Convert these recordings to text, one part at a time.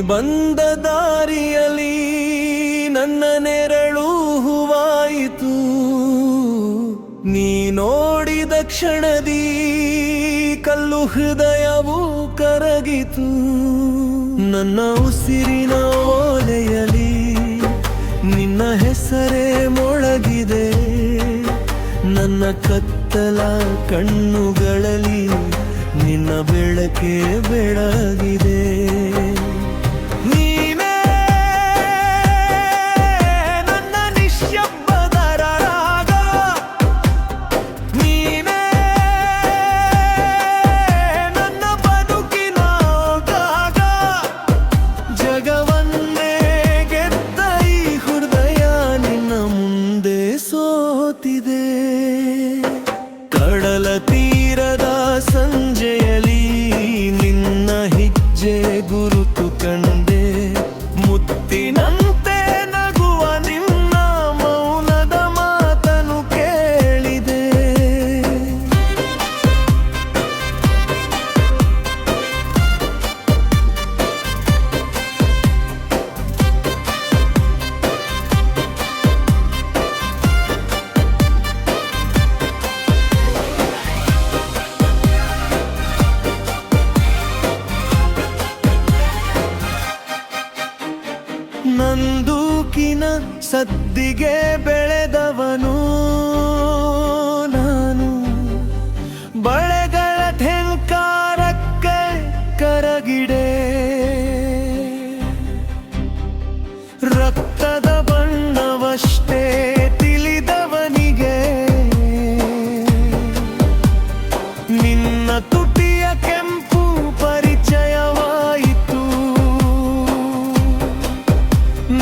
ಬಂದ ದಾರಿಯಲ್ಲಿ ನನ್ನ ನೆರಳು ಹೂವಾಯಿತು. ನೀ ನೋಡಿದ ಕ್ಷಣದಿ ಕಲ್ಲು ಹೃದಯವು ಕರಗಿತು. ನನ್ನ ಉಸಿರಿನ ಓಲೆಯಲಿ ನಿನ್ನ ಹೆಸರೇ ಮೊಳಗಿದೆ. ನನ್ನ ಕತ್ತಲ ಕಣ್ಣುಗಳಲ್ಲಿ ನಿನ್ನ ಬೆಳಕೆ ಬೆಳಗಿದೆ. ನೀನೇ ನನ್ನ ನಿಶ್ಶಬ್ದದ ರಾಗ, ನೀನೇ ನನ್ನ ಬದುಕಿನ ಗಾಗ. ಜಗವನ್ನೇ ಗೆದ್ದ ಈ ಹೃದಯ ನಿನ್ನ ಮುಂದೆ ಸೋತಿದೆ. ಕಡಲ ತೀರದ ಸಂಜೆಯಲ್ಲಿ ನಿನ್ನ ಹೆಜ್ಜೆ ಗುರುತು ಕಂಡೆ. ಮುತ್ತಿನಂತೆ ನಗುವ ನಿನ್ನ ಮೌನದ ಮಾತನು ಕೇಳಿದೆ. ನಂದೂಕಿನ ಸದ್ದಿಗೆ ಬೆಳೆದವನು ನಾನು. ಬಳೆಗಳ ಠೆಂಕಾರಕ್ಕೆ ಕರಗಿಡೆ. ರಕ್ತದ ಬಣ್ಣವಷ್ಟೇ ತಿಳಿದವನಿಗೆ ನಿನ್ನ ತುಟಿಯ ಕೆಂಪು ಪರಿಚಯವಾಯಿತು.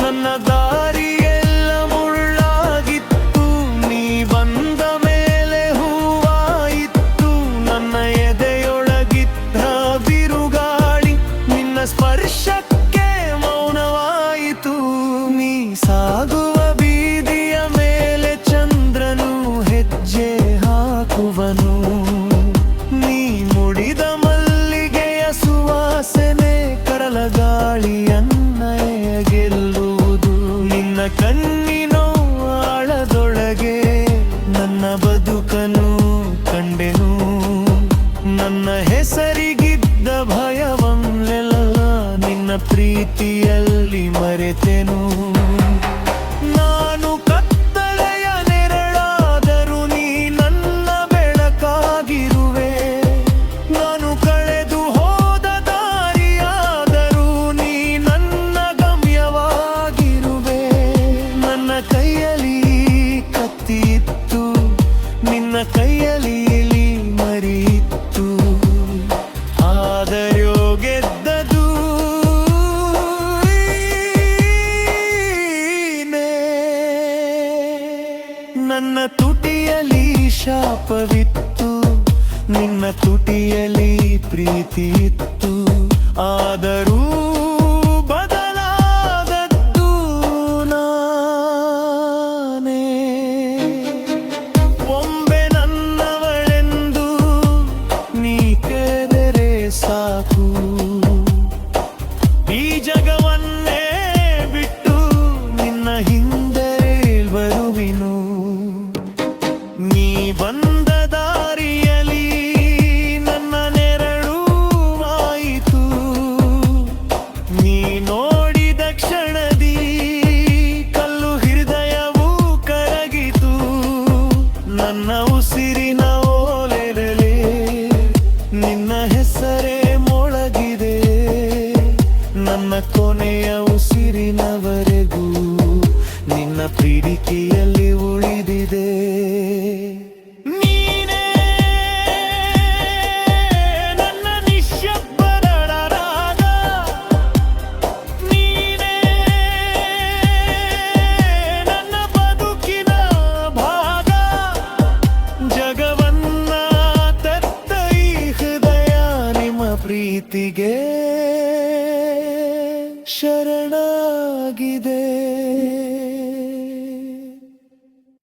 ನನ್ನ ದಾರಿಯೆಲ್ಲ ಮುಳ್ಳಾಗಿತ್ತು, ನೀ ಬಂದ ಮೇಲೆ ಹೂವಾಯಿತು. ನನ್ನ ಎದೆಯೊಳಗಿದ್ದ ಬಿರುಗಾಳಿ ನಿನ್ನ ಸ್ಪರ್ಶಕ್ಕೆ ಮೌನವಾಯಿತು. ನೀ ಸಾಗುವ ಬೀದಿಯ ಮೇಲೆ ಚಂದ್ರನು ಹೆಜ್ಜೆ ಹಾಕುವನು. ನೀ ಮುಡಿದ ಮಲ್ಲಿಗೆಯ ಸುವಾಸನೆ ಕಡಲ ಗಾಳಿಯನ್ನ ಗೆಲ್ಲುವುದು. ನಿನ್ನ ಕಣ್ಣಿನ ಆಳದೊಳಗೆ ನನ್ನ ಬದುಕನು ಕಂಡೆನು. ನನ್ನ ಹೆಸರಿಗಿದ್ದ ಭಯವನ್ನೆಲ್ಲ ನಿನ್ನ ಪ್ರೀತಿಯಲ್ಲಿ ಮರೆತೆನು. ನಾನು ಕತ್ತಲೆಯ ನೆರಳಾದರೂ ನೀ ನನ್ನ ಬೆಳಕಾಗಿರುವೆ. ನಾನು ಕಳೆದು ಹೋದ ದಾರಿಯಾದರೂ ನೀ ನನ್ನ ಗಮ್ಯವಾಗಿರುವೆ. ನನ್ನ ಕೈಯಲ್ಲಿ ಕತ್ತಿಯಿತ್ತು, ನಿನ್ನ ಕೈಯಲ್ಲಿ ಮರಿಯಿತ್ತು. ಆದರ್ಯೋ ಗೆದ್ದದು ನೀನೇ. ನನ್ನ ತುಟಿಯಲ್ಲಿ ಶಾಪವಿತ್ತು, ನಿನ್ನ ತುಟಿಯಲ್ಲಿ ಪ್ರೀತಿ ಇತ್ತು. ಆದರೂ ಬದಲಾದದ್ದು ನಾನೇ. ಒಮ್ಮೆ ನನ್ನವಳೆಂದು ನೀ ಕೇಳಿದರೆ ಸಾಕು, ಈ ಜಗವನ್ನೇ ಬಿಟ್ಟು ನಿನ್ನ ಹಿಂದೆ ಬರುವಿನು. ನೀ ಬಂದ ದಾರಿಯಲ್ಲಿ ನನ್ನ ನೆರಳು ಆಯಿತು. ನೀ ನೋಡಿದ ಕ್ಷಣದಿ ಕಲ್ಲು ಹೃದಯವು ಕರಗಿತು. ನನ್ನ ಉಸಿರಿನ ಓಲೆರಲೆ ನಿನ್ನ ಹೆಸರೇ ಮೊಳಗಿದೆ. ನನ್ನ ಕೊನೆಯ ಉಸಿರಿನವರೆಗೂ ನಿನ್ನ ಪ್ರೀತಿಯಲ್ಲಿ ಉಳಿದಿದೆ. ನೀನೇ ನನ್ನ ನಿಶ್ಶಬ್ದದ ರಾಗ, ನೀನೇ ನನ್ನ ಬದುಕಿನ ಭಾಗ. ಜಗವನ್ನ ತೆತ್ತ ಈ ಹೃದಯ ನಿಮ್ಮ ಪ್ರೀತಿಗೆ ಶರಣಾಗಿದೆ.